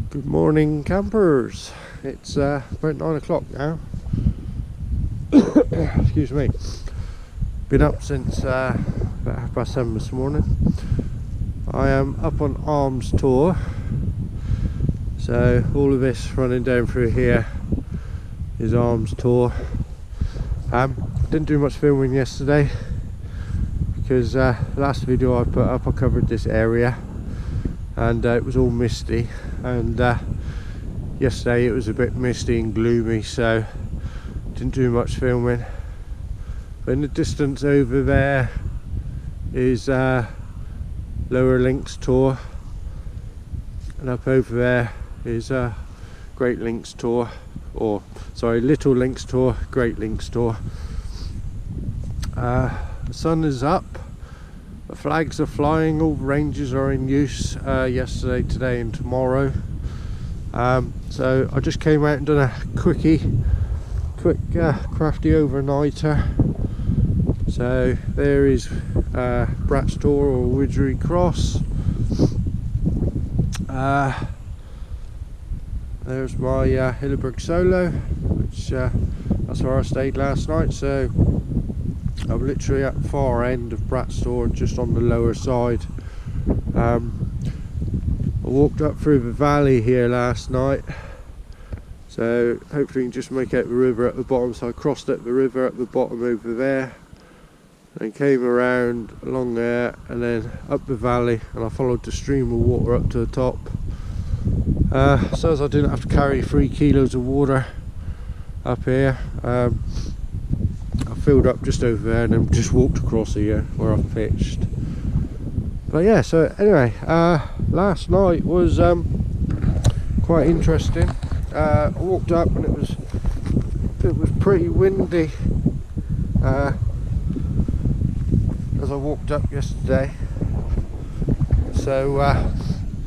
Good morning, campers. It's about 9 o'clock now. Excuse me. Been up since about 7:30 this morning. I am up on Arms Tor, so all of this running down through here is Arms Tor. Didn't do much filming yesterday because last video I put up I covered this area and it was all misty, and yesterday it was a bit misty and gloomy, so didn't do much filming. But in the distance over there is Lower Links Tor, and up over there is Great Links Tor, or sorry, Little Links Tor, Great Links Tor. The sun is up. The flags are flying, all ranges are in use yesterday, today and tomorrow. So I just came out and done a quick crafty overnighter. So there is Brat's Tor or Widgery Cross. There's my Hilleberg Soulo, which that's where I stayed last night. So I'm literally at the far end of Brat's Tor, just on the lower side. I walked up through the valley here last night, so hopefully you can just make out the river at the bottom. So I crossed up the river at the bottom over there, and came around along there and then up the valley, and I followed the stream of water up to the top, so as I didn't have to carry 3 kilos of water up here. I filled up just over there and then just walked across here where I pitched. But yeah, so anyway, last night was quite interesting. I walked up and it was pretty windy as I walked up yesterday, so I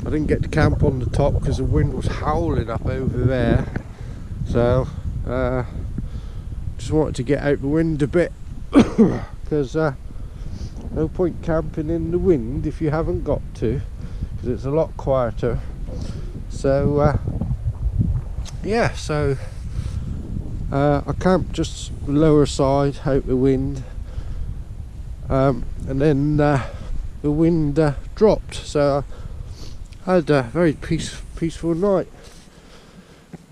didn't get to camp on the top because the wind was howling up over there. So just wanted to get out the wind a bit because no point camping in the wind if you haven't got to, because it's a lot quieter. So yeah, so I camped just lower side out the wind, and then the wind dropped, so I had a very peaceful night.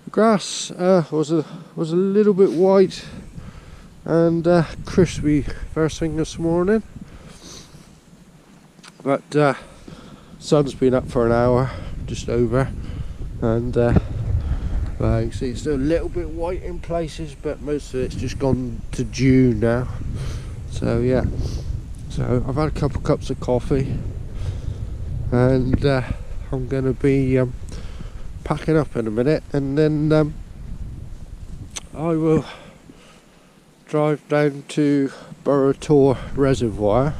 The grass was a little bit white and crispy first thing this morning, but sun's been up for an hour, just over, and you can see it's still a little bit white in places, but most of it's just gone to June now. So yeah, so I've had a couple cups of coffee, and I'm going to be packing up in a minute, and then I will drive down to Burrow Tor Reservoir,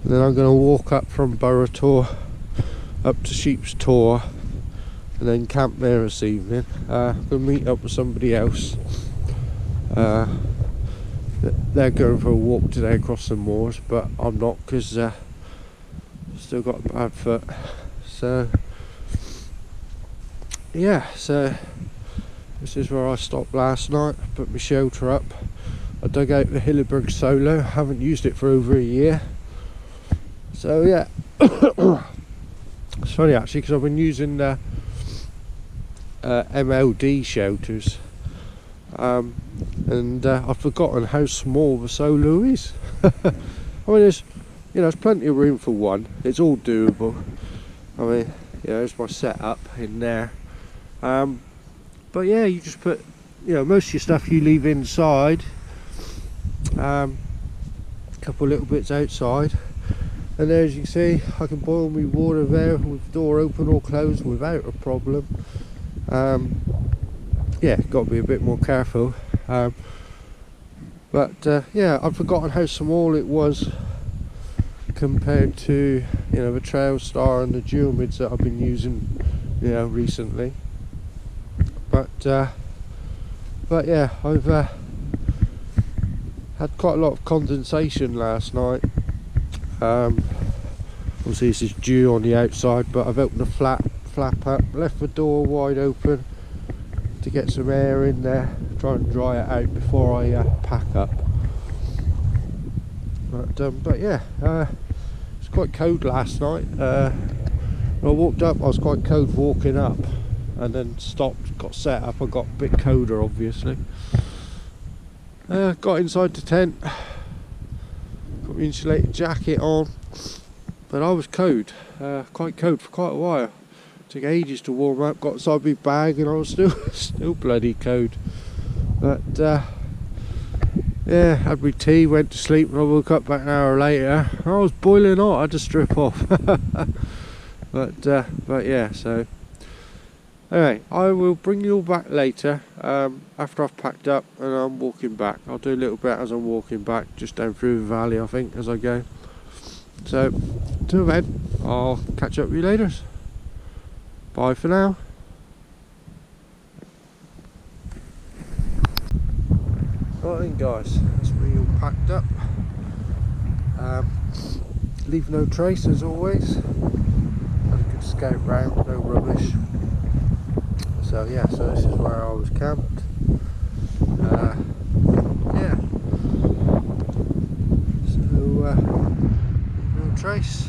and then I'm going to walk up from Burrow Tor up to Sheeps Tor, and then camp there this evening. I'm going to meet up with somebody else. They're going for a walk today across the moors, but I'm not, because I've still got a bad foot. So yeah, so this is where I stopped last night. I put my shelter up. I dug out the Hilleberg Soulo. Haven't used it for over a year. So yeah, it's funny actually, because I've been using the MLD shelters, and I've forgotten how small the Soulo is. I mean, there's plenty of room for one. It's all doable. I mean, there's my setup in there. But yeah, you just put, most of your stuff you leave inside, a couple little bits outside, and there, as you can see, I can boil my water there with the door open or closed without a problem. Yeah, got to be a bit more careful. But yeah, I've forgotten how small it was compared to the Trail Star and the dual mids that I've been using recently. But yeah, I've had quite a lot of condensation last night. Obviously this is dew on the outside, but I've opened the flap up, left the door wide open to get some air in there, try and dry it out before I pack up. But yeah, it's quite cold last night. When I walked up I was quite cold walking up, and then stopped, got set up, I got a bit colder obviously. Got inside the tent, got my insulated jacket on, but I was cold, quite cold for quite a while. Took ages to warm up, got inside my bag and I was still bloody cold. But yeah, had my tea, went to sleep, and I woke up about an hour later. I was boiling hot, I had to strip off. but yeah, so anyway, I will bring you all back later, after I've packed up and I'm walking back. I'll do a little bit as I'm walking back, just down through the valley I think, as I go. So, till then, I'll catch up with you later. Bye for now. Right then guys, that's me all packed up. Leave no trace as always. Had a good scout round, no rubbish. So yeah, so this is where I was camped. Yeah. So no trace.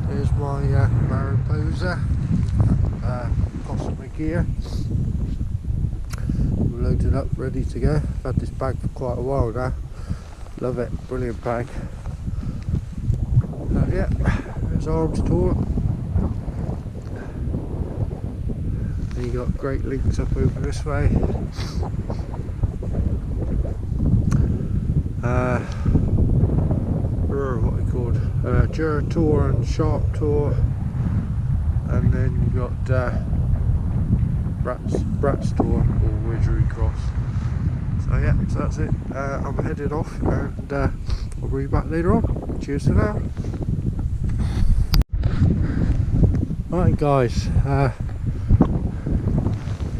There's my Mariposa. Possum gear. We're loaded up, ready to go. I've had this bag for quite a while now. Love it, brilliant bag. Yeah, there's Arms Tor. And you got great links up over this way. What are they called? Jura Tor and Sharp Tor. And then you got Brat's Tor or Widgery Cross. So yeah, so that's it. I'm headed off, and I'll bring you back later on. Cheers for now. Right guys,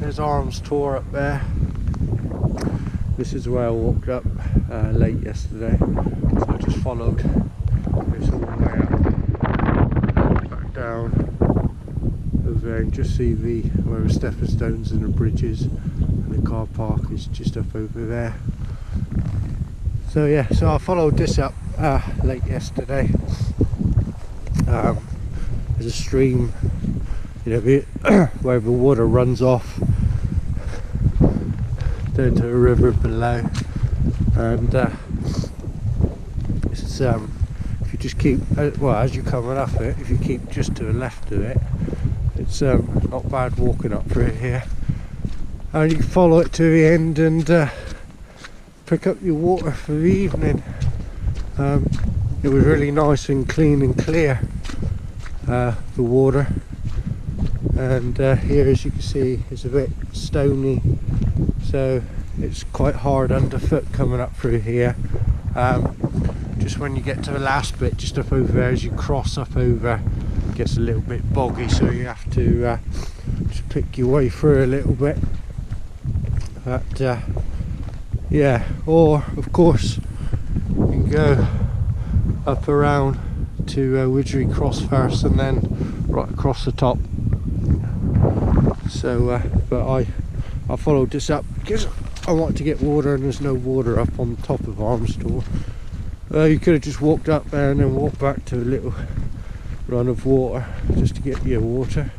there's Arms Tor up there. This is where I walked up late yesterday, so I just followed this all the way up, back down over there, and just see where the stepping stones and the bridges, and the car park is just up over there. So yeah, so I followed this up late yesterday. There's a stream, you know, where the water runs off down to a river below, and it's if you just keep, well, as you're coming up it, if you keep just to the left of it, it's not bad walking up through here, and you can follow it to the end and pick up your water for the evening. It was really nice and clean and clear, the water, and here, as you can see, it's a bit stony, so it's quite hard underfoot coming up through here. Just when you get to the last bit, just up over there, as you cross up over, it gets a little bit boggy, so you have to just pick your way through a little bit. But yeah, or of course you can go up around to Widgery Cross first, and then right across the top. So but I followed this up because I wanted to get water, and there's no water up on top of Arms Tor. You could have just walked up there and then walked back to a little run of water just to get your water.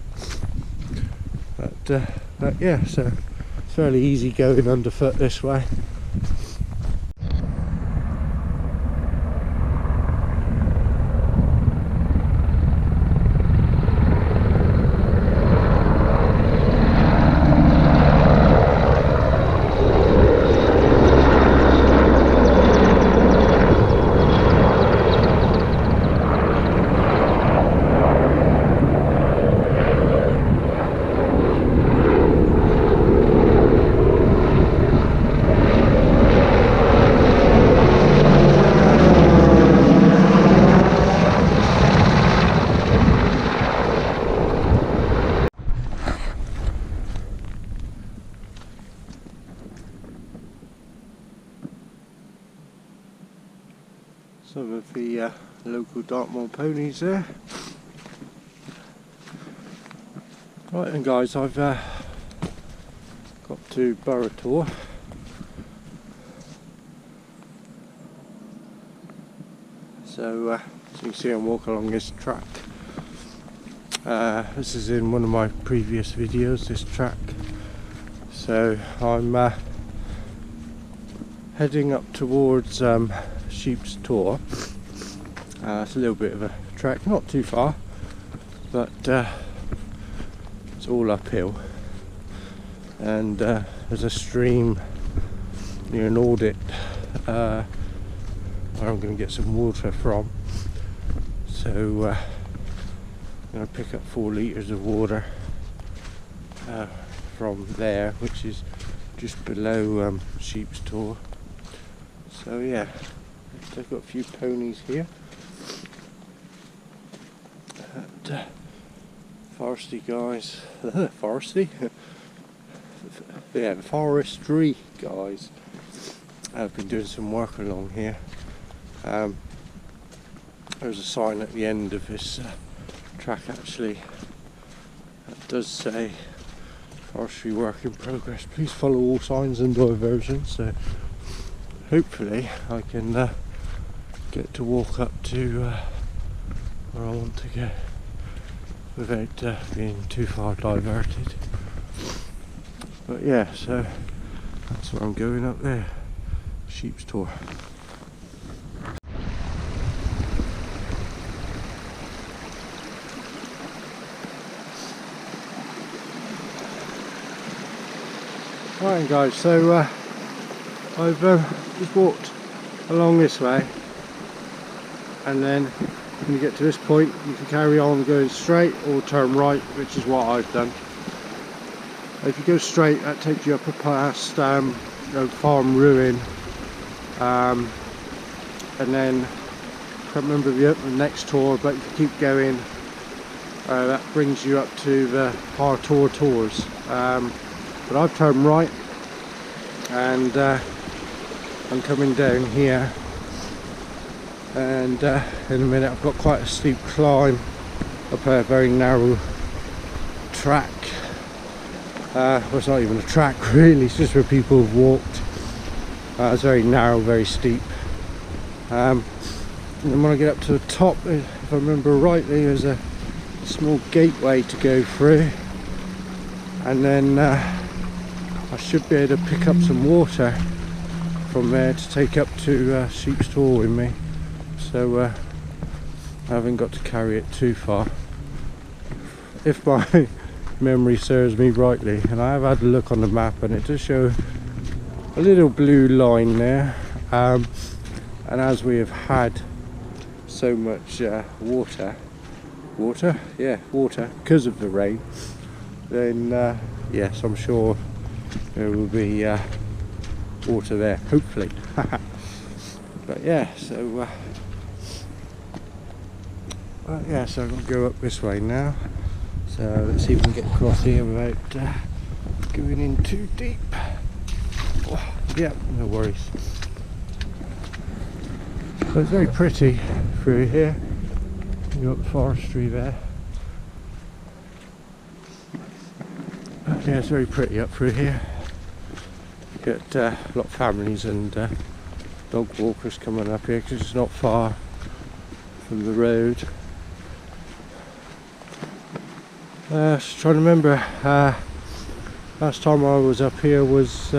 But yeah, so it's fairly easy going underfoot this way. some of the local Dartmoor ponies there. Right then guys, I've got to Borough Tor. So as you can see, I'm walking along this track. This is in one of my previous videos, this track. So I'm heading up towards Sheeps Tor. It's a little bit of a trek, not too far, but it's all uphill. And there's a stream near an audit where I'm going to get some water from. So I'm going to pick up 4 litres of water from there, which is just below Sheeps Tor. So yeah, I've got a few ponies here. And, forestry guys, forestry? Yeah, the forestry guys have been doing some work along here. There's a sign at the end of this track actually that does say forestry work in progress. Please follow all signs and diversions. So hopefully I can get to walk up to where I want to go without being too far diverted. But yeah, so that's where I'm going up there, Sheeps Tor. Right guys, so I've just walked along this way, and then when you get to this point you can carry on going straight or turn right, which is what I've done. If you go straight, that takes you up past farm ruin, and then I can't remember the next tour, but if you keep going that brings you up to the Tor Tors. But I've turned right, and I'm coming down here, and in a minute I've got quite a steep climb up a very narrow track. Well, it's not even a track really, it's just where people have walked. It's very narrow, very steep. And then when I get up to the top, if I remember rightly, there's a small gateway to go through, and then I should be able to pick up some water from there to take up to Sheeps Tor with me. So I haven't got to carry it too far, if my memory serves me rightly. And I have had a look on the map, and it does show a little blue line there. And as we have had so much water because of the rain, then yes, I'm sure there will be water there, hopefully. But yeah, so yeah, so I'm going to go up this way now. So let's see if we can get across here without going in too deep. Oh, yeah, no worries. So it's very pretty through here. You've got the forestry there. Yeah, it's very pretty up through here. Get a lot of families and dog walkers coming up here because it's not far from the road. Just trying to remember, last time I was up here was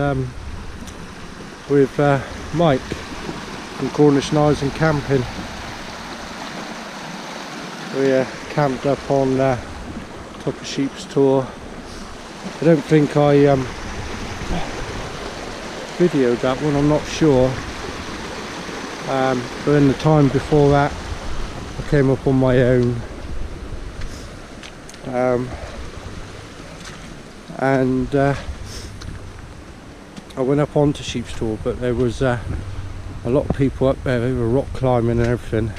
with Mike from Cornish Knives and Camping. We camped up on top of Sheeps Tor. I don't think I videoed that one, I'm not sure. But in the time before that, I came up on my own. And I went up onto Sheeps Tor, but there was a lot of people up there. They were rock climbing and everything.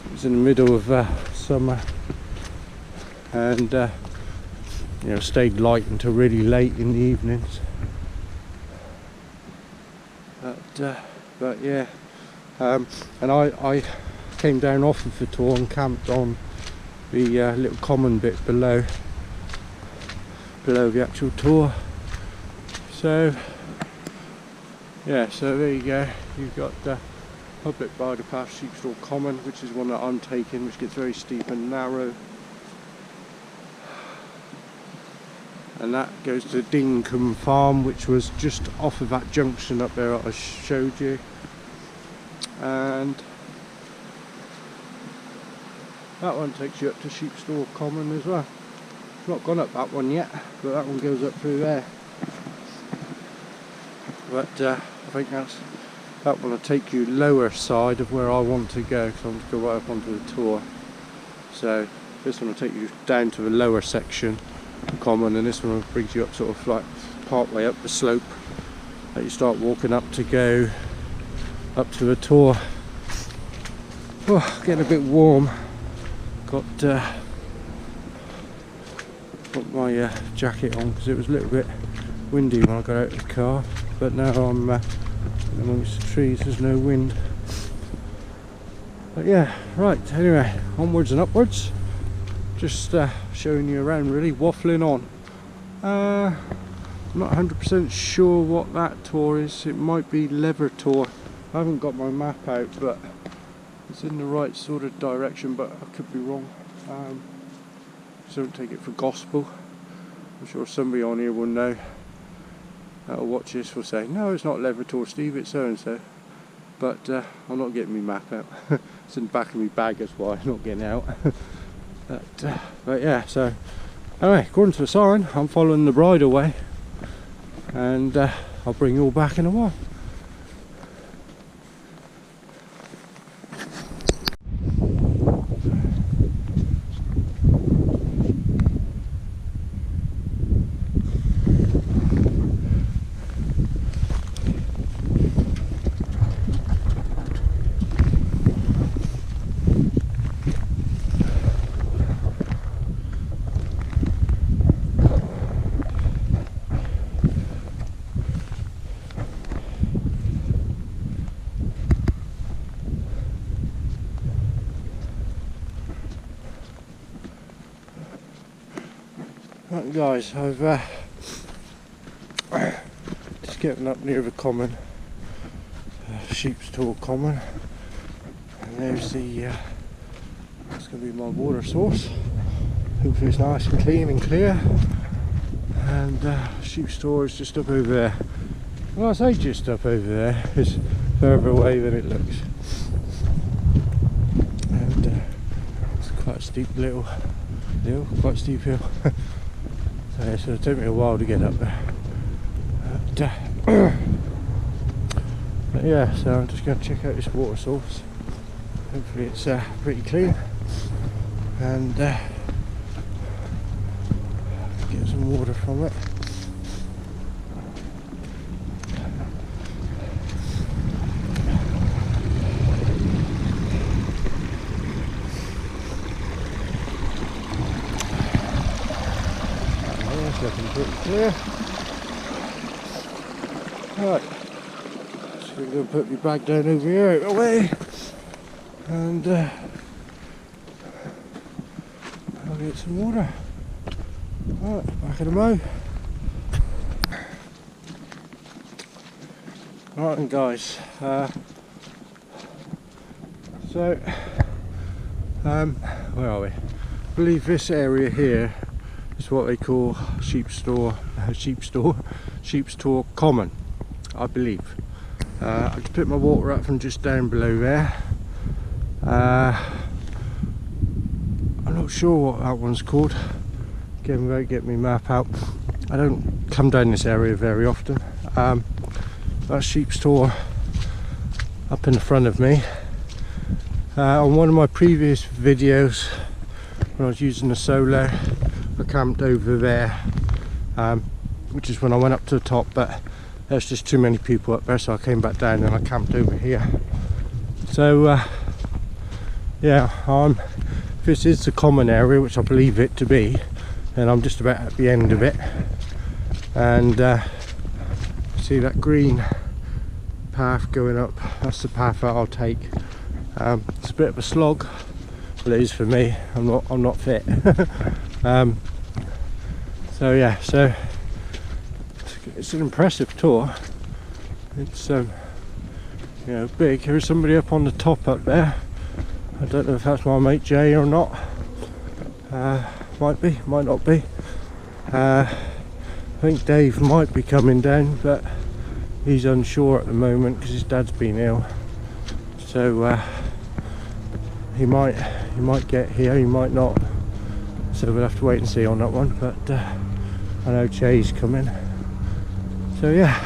It was in the middle of summer, and you know, stayed light until really late in the evenings. But yeah, and I came down off of the Tor and camped on the little common bit below the actual Tor. So yeah, so there you go. You've got the public bridle path Sheeps Tor Common, which is one that I'm taking, which gets very steep and narrow. And that goes to Dinkum Farm, which was just off of that junction up there that I showed you. And that one takes you up to Sheeps Tor Common as well. I've not gone up that one yet, but that one goes up through there. But I think that one will take you lower side of where I want to go, because I want to go right up onto the Tor. So this one will take you down to the lower section, Common, and this one brings you up sort of like part way up the slope that you start walking up to go up to the Tor. Oh, getting a bit warm. Got my jacket on because it was a little bit windy when I got out of the car, but now I'm amongst the trees, there's no wind. But yeah, right, anyway, onwards and upwards. Just showing you around, really, waffling on. I'm not 100% sure what that Tor is. It might be Lever Tor. I haven't got my map out, but it's in the right sort of direction, but I could be wrong. So don't take it for gospel. I'm sure somebody on here will know, that'll watch this, will say, no, it's not Lever Tor, Steve, it's so and so. But I'm not getting my map out. It's in the back of my bag, that's why I'm not getting out. But yeah, so anyway, according to the sign, I'm following the bridleway, and I'll bring you all back in a while. Right guys, I've just getting up near the Common, Sheeps Tor Common, and there's the that's going to be my water source. Hopefully it's nice and clean and clear. And Sheeps Tor is just up over there. Well, I say just up over there, it's further away than it looks. And it's quite a steep quite steep hill. So it's going to take me a while to get up there. But yeah, so I'm just going to check out this water source. Hopefully it's pretty clean, and get some water from it. Looking pretty clear. Right, so we're going to put my bag down over here out of the way, and I'll get some water. Right, back in the mow. Right then guys, so where are we? I believe this area here is what they call Sheeps Tor Common, I believe. I just picked my water up from just down below there. I'm not sure what that one's called. Again, without getting my map out. I don't come down this area very often. That's Sheeps Tor up in the front of me. On one of my previous videos, when I was using the Soulo, I camped over there, which is when I went up to the top, but there's just too many people up there, so I came back down and I camped over here. So yeah, if this is the common area, which I believe it to be, then I'm just about at the end of it. And see that green path going up. That's the path that I'll take. It's a bit of a slog, but it is for me. I'm not fit. So yeah, so it's an impressive tour. It's you know, big. There's somebody up on the top up there. I don't know if that's my mate Jay or not. Might be, might not be. I think Dave might be coming down, but he's unsure at the moment because his dad's been ill. So he might get here, he might not. So we'll have to wait and see on that one. But I know Jay's coming. So yeah,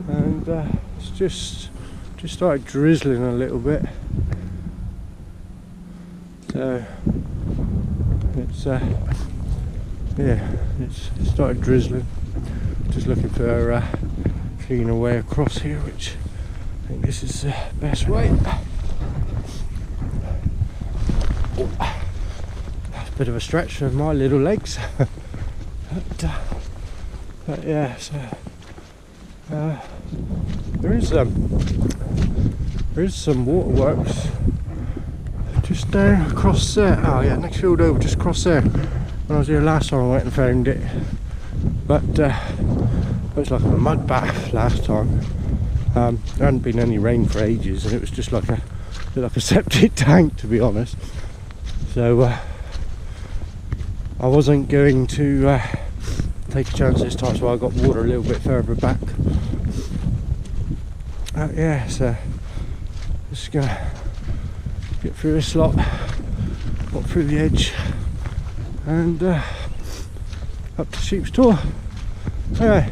and it's just started drizzling a little bit. So it's yeah, it's started drizzling. Just looking for a cleaner way across here, which I think this is the best way. Oh, that's a bit of a stretch for my little legs. But yeah, so there is some waterworks just down across there. Oh yeah, next field over, just across there. When I was here last time I went and found it, but it was like a mud bath last time. There hadn't been any rain for ages, and it was just like a septic tank, to be honest. So I wasn't going to take a chance this time, so I got water a little bit further back. Yeah, so just gonna get through this lot, got through the edge, and up to Sheeps Tor. Anyway.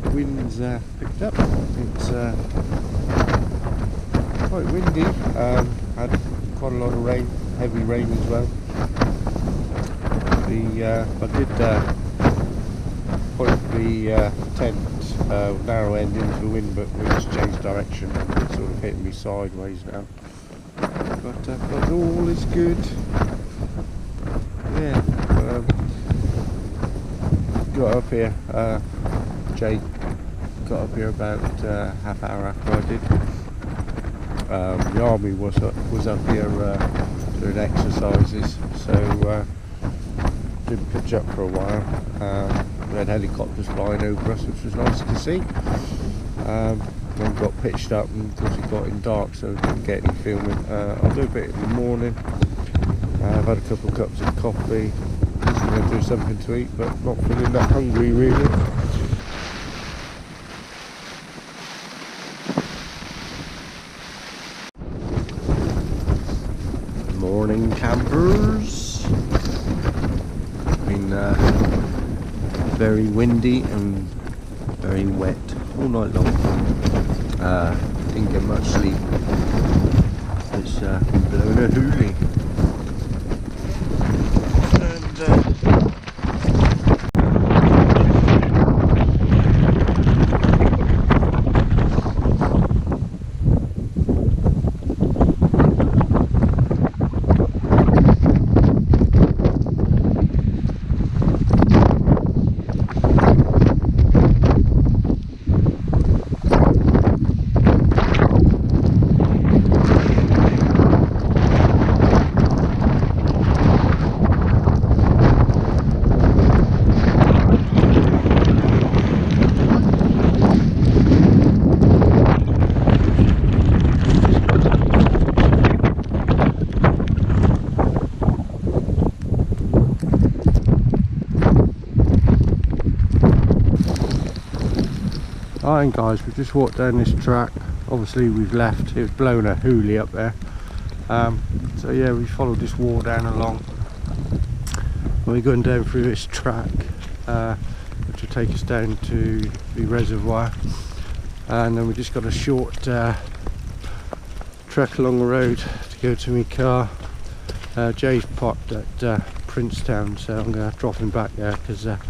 The wind's picked up. It's quite windy. Had quite a lot of rain, heavy rain as well. I did point the tent narrow end into the wind, but wind's changed direction and it's sort of hitting me sideways now. But all is good. Yeah. Got up here, Jay got up here about half hour after I did. The army was up here doing exercises, so didn't pitch up for a while. We had helicopters flying over us, which was nice to see. Then got pitched up, and of course it got in dark, so didn't get any filming. I'll do a bit in the morning. I've had a couple of cups of coffee. I'm going to do something to eat, but not feeling that hungry really. Morning campers. Been very windy and very wet all night long. Didn't get much sleep. It's been blowing a hoolie. Alright guys, we've just walked down this track. Obviously we've left, it was blowing a hoolie up there. So yeah, we followed this wall down along. We're going down through this track, which will take us down to the reservoir. and then we just got a short trek along the road to go to my car. Jay's parked at Princetown, so I'm going to drop him back there because it's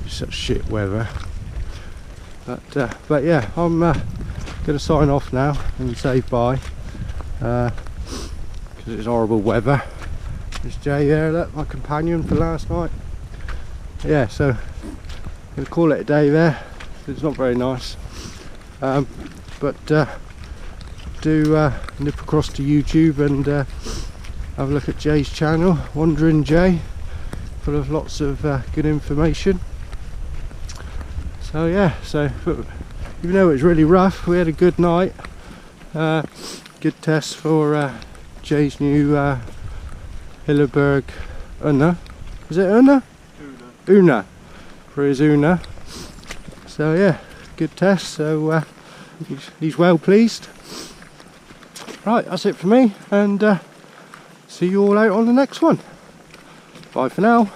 such shit weather. But yeah, I'm going to sign off now and say bye because it's horrible weather. There's Jay there, look, my companion for last night. Yeah, so I'm going to call it a day there. It's not very nice, but do nip across to YouTube and have a look at Jay's channel, Wandering Jay, full of lots of good information. So yeah, so even though it was really rough, we had a good night. Good test for Jay's new Hilleberg Una. Is it Una? Una. For his Una. So yeah, good test. So he's well pleased. Right, that's it for me, and see you all out on the next one. Bye for now.